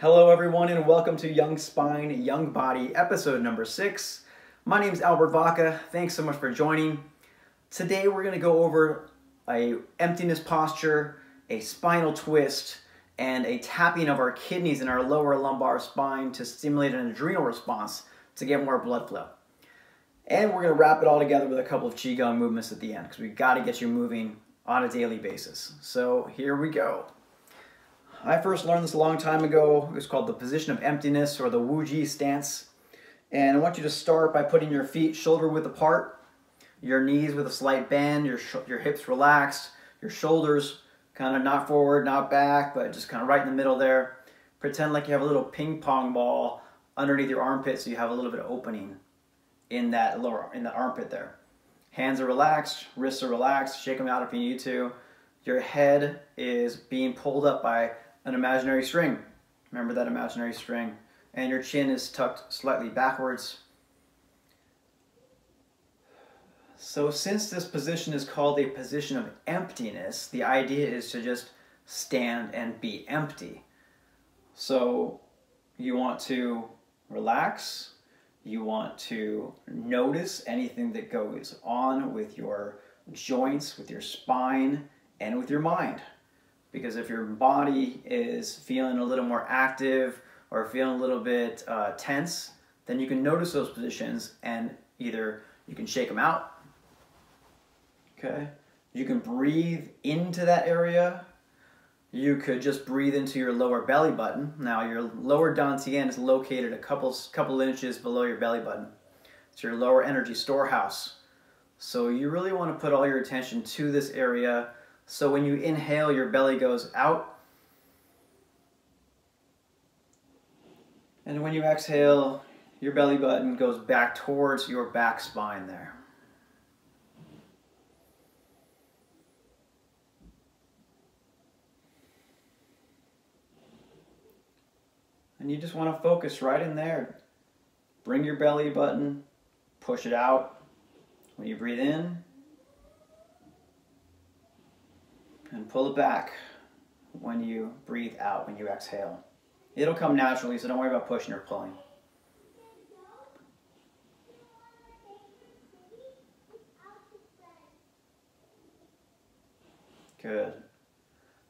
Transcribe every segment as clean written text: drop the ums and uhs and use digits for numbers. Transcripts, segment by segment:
Hello everyone and welcome to Young Spine, Young Body, episode number 6. My name is Albert Vaca. Thanks so much for joining. Today we're going to go over a emptiness posture, a spinal twist, and a tapping of our kidneys in our lower lumbar spine to stimulate an adrenal response to get more blood flow. And we're going to wrap it all together with a couple of Qigong movements at the end because we've got to get you moving on a daily basis. So here we go. I first learned this a long time ago. It was called the position of emptiness or the Wuji stance. And I want you to start by putting your feet shoulder width apart, your knees with a slight bend, your hips relaxed, your shoulders kind of not forward, not back, but just kind of right in the middle there. Pretend like you have a little ping pong ball underneath your armpit so you have a little bit of opening in that armpit there. Hands are relaxed, wrists are relaxed, shake them out if you need to. Your head is being pulled up by an imaginary string. Remember that imaginary string. And your chin is tucked slightly backwards. So since this position is called a position of emptiness, the idea is to just stand and be empty. So you want to relax. You want to notice anything that goes on with your joints, with your spine, and with your mind. Because if your body is feeling a little more active or feeling a little bit tense, then you can notice those positions and either you can shake them out, okay? You can breathe into that area. You could just breathe into your lower belly button. Now your lower dantian is located a couple inches below your belly button. It's your lower energy storehouse. So you really want to put all your attention to this area. So when you inhale, your belly goes out. And when you exhale, your belly button goes back towards your back spine there. And you just want to focus right in there. Bring your belly button, push it out when you breathe in. And pull it back when you breathe out, when you exhale. It'll come naturally, so don't worry about pushing or pulling. Good.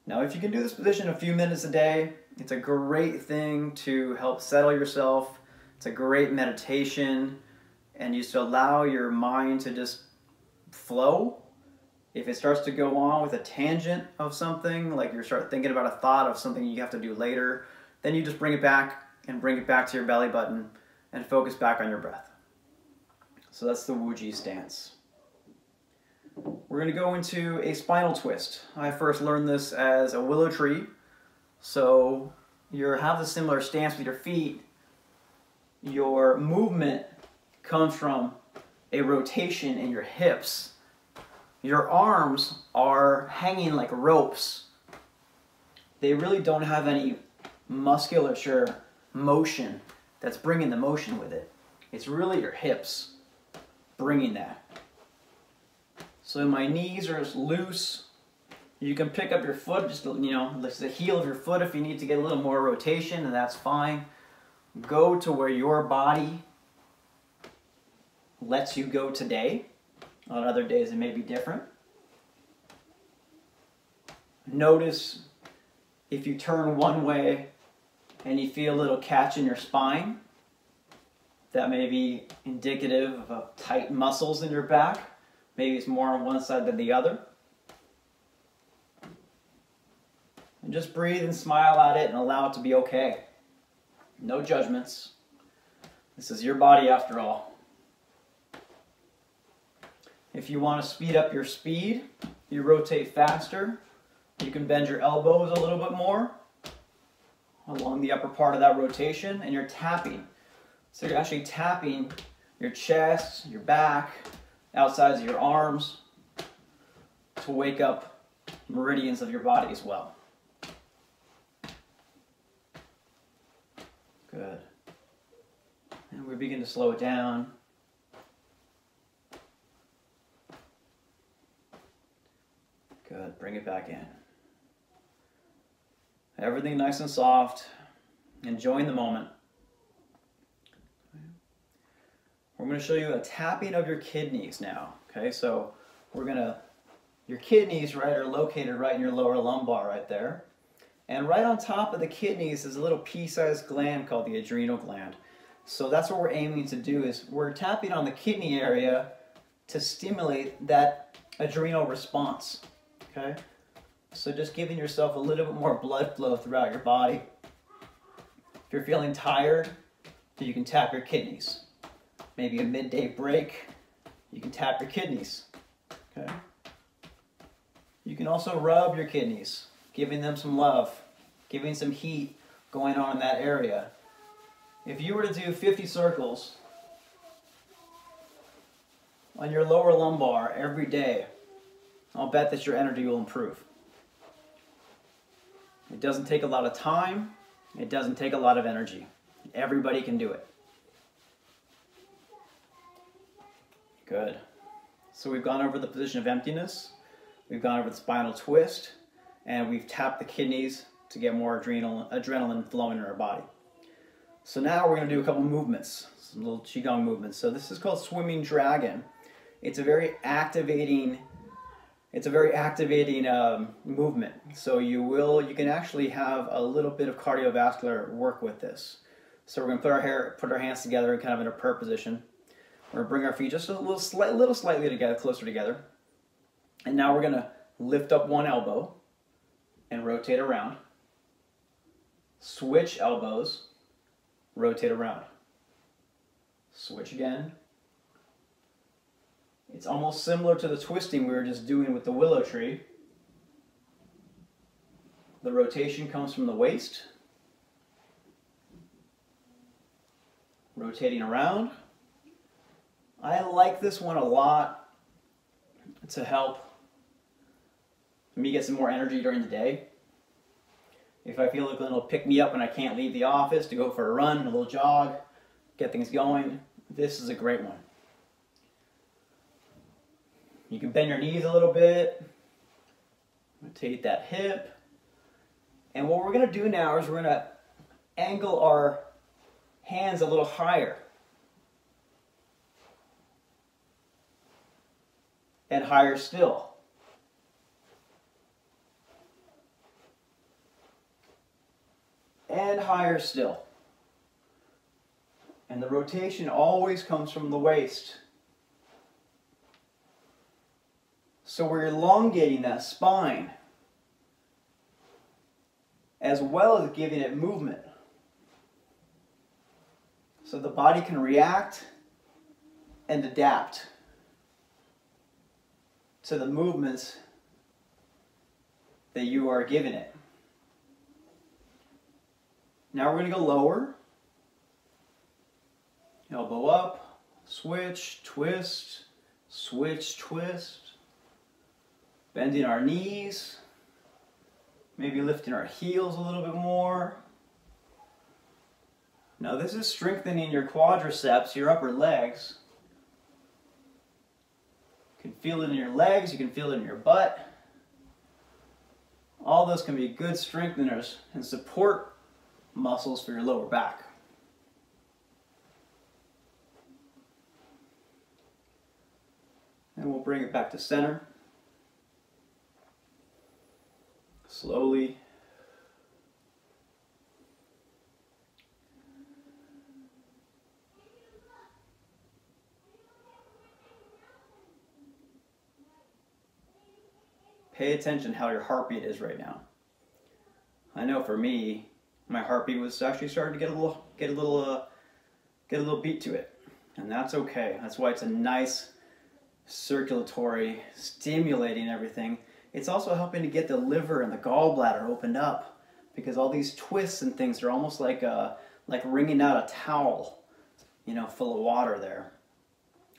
Now, if you can do this position a few minutes a day, it's a great thing to help settle yourself. It's a great meditation, and you just allow your mind to just flow. If it starts to go on with a tangent of something, like you start thinking about a thought of something you have to do later, then you just bring it back and bring it back to your belly button and focus back on your breath. So that's the Wuji stance. We're going to go into a spinal twist. I first learned this as a willow tree. So you have the similar stance with your feet. Your movement comes from a rotation in your hips. Your arms are hanging like ropes. They really don't have any musculature motion that's bringing the motion with it. It's really your hips bringing that. So my knees are loose. You can pick up your foot, just the heel of your foot if you need to get a little more rotation, and that's fine. Go to where your body lets you go today. On other days it may be different. Notice if you turn one way and you feel a little catch in your spine. That may be indicative of tight muscles in your back. Maybe it's more on one side than the other. And just breathe and smile at it and allow it to be okay. No judgments. This is your body after all. If you want to speed up your speed, you rotate faster. You can bend your elbows a little bit more along the upper part of that rotation, and you're tapping. So you're actually tapping your chest, your back, outsides of your arms to wake up meridians of your body as well. Good. And we begin to slow it down. Good, bring it back in. Everything nice and soft. enjoying the moment. We're going to show you a tapping of your kidneys now. Okay, so your kidneys, right, are located right in your lower lumbar right there. And right on top of the kidneys is a little pea-sized gland called the adrenal gland. So that's what we're aiming to do, is we're tapping on the kidney area to stimulate that adrenal response. Okay? So just giving yourself a little bit more blood flow throughout your body. If you're feeling tired, you can tap your kidneys. Maybe a midday break, you can tap your kidneys. Okay? You can also rub your kidneys, giving them some love, giving some heat going on in that area. If you were to do 50 circles on your lower lumbar every day, I'll bet that your energy will improve. It doesn't take a lot of time. It doesn't take a lot of energy. Everybody can do it. Good. So we've gone over the position of emptiness. We've gone over the spinal twist. And we've tapped the kidneys to get more adrenaline flowing in our body. So now we're going to do a couple movements, some little Qigong movements. So this is called swimming dragon. It's a very activating movement. So you can actually have a little bit of cardiovascular work with this. So we're going to put our hands together in kind of in a prayer position. We're going to bring our feet just a little slightly together, closer together. And now we're going to lift up one elbow and rotate around. Switch elbows, rotate around. Switch again. It's almost similar to the twisting we were just doing with the willow tree. The rotation comes from the waist. Rotating around. I like this one a lot to help me get some more energy during the day. If I feel like it'll pick me up when I can't leave the office to go for a run, a little jog, get things going, this is a great one. You can bend your knees a little bit, rotate that hip. And what we're going to do now is we're going to angle our hands a little higher. And higher still. And higher still. And the rotation always comes from the waist. So we're elongating that spine as well as giving it movement. So the body can react and adapt to the movements that you are giving it. Now we're going to go lower. Elbow up, switch, twist, switch, twist. Bending our knees. Maybe lifting our heels a little bit more. Now this is strengthening your quadriceps, your upper legs. You can feel it in your legs, you can feel it in your butt. All those can be good strengtheners and support muscles for your lower back. And we'll bring it back to center. Slowly. Pay attention how your heartbeat is right now. I know for me, my heartbeat was actually starting to get a little beat to it, and that's okay. That's why it's a nice circulatory, stimulating everything. It's also helping to get the liver and the gallbladder opened up, because all these twists and things are almost like wringing out a towel, full of water there.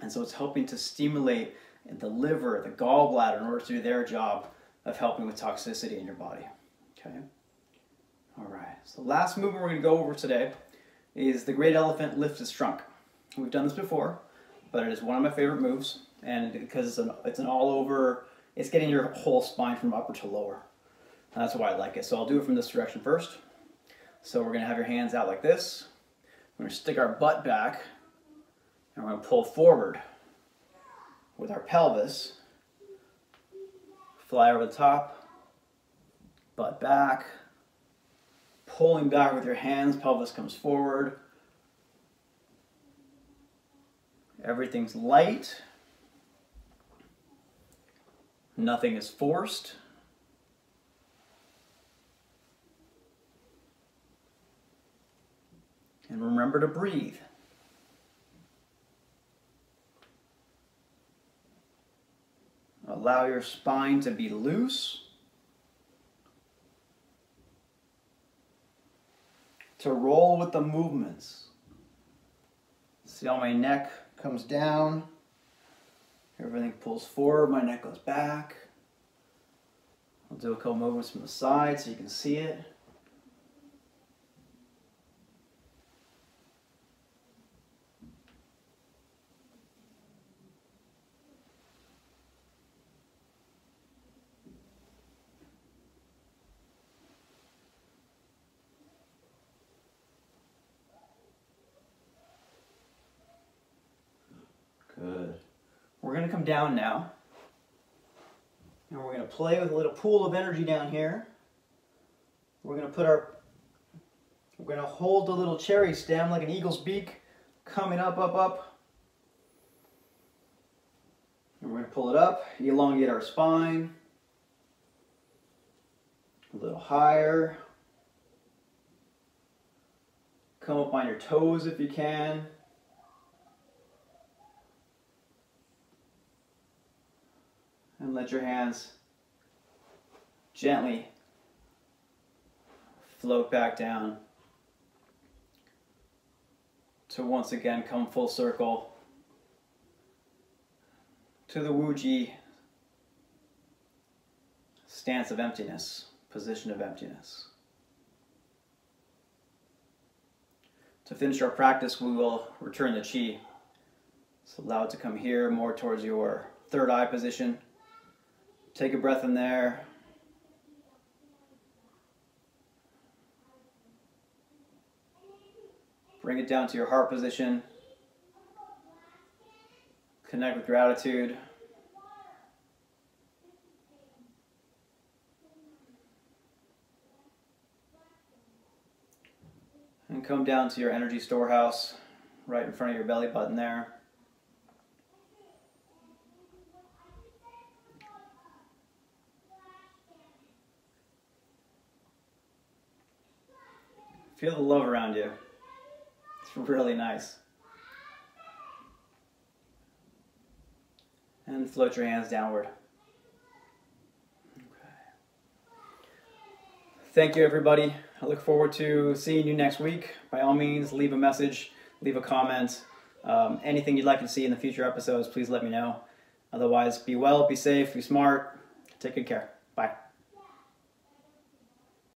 And so it's helping to stimulate the liver, the gallbladder, in order to do their job of helping with toxicity in your body. Okay? All right. So the last movement we're going to go over today is the great elephant lifts his trunk. We've done this before, but it is one of my favorite moves, and because it's an all over, it's getting your whole spine from upper to lower. That's why I like it. So I'll do it from this direction first. So we're going to have your hands out like this. We're going to stick our butt back, and we're going to pull forward with our pelvis. Fly over the top, butt back, pulling back with your hands, pelvis comes forward. Everything's light. Nothing is forced. And remember to breathe. Allow your spine to be loose. To roll with the movements. See how my neck comes down? Everything pulls forward, my neck goes back. I'll do a couple movements from the side so you can see it. Good. We're going to come down now. And we're going to play with a little pool of energy down here. We're going to hold the little cherry stem like an eagle's beak, coming up, up, up. And we're going to pull it up, elongate our spine. A little higher. Come up on your toes if you can. And let your hands gently float back down to once again come full circle to the Wuji stance of emptiness, position of emptiness. To finish our practice, we will return the Qi. So allow it to come here more towards your third eye position. Take a breath in there. Bring it down to your heart position. Connect with gratitude. And come down to your energy storehouse, right in front of your belly button there. Feel the love around you. It's really nice. And float your hands downward. Okay. Thank you, everybody. I look forward to seeing you next week. By all means, leave a message, leave a comment. Anything you'd like to see in the future episodes, please let me know. Otherwise, be well, be safe, be smart. Take good care. Bye.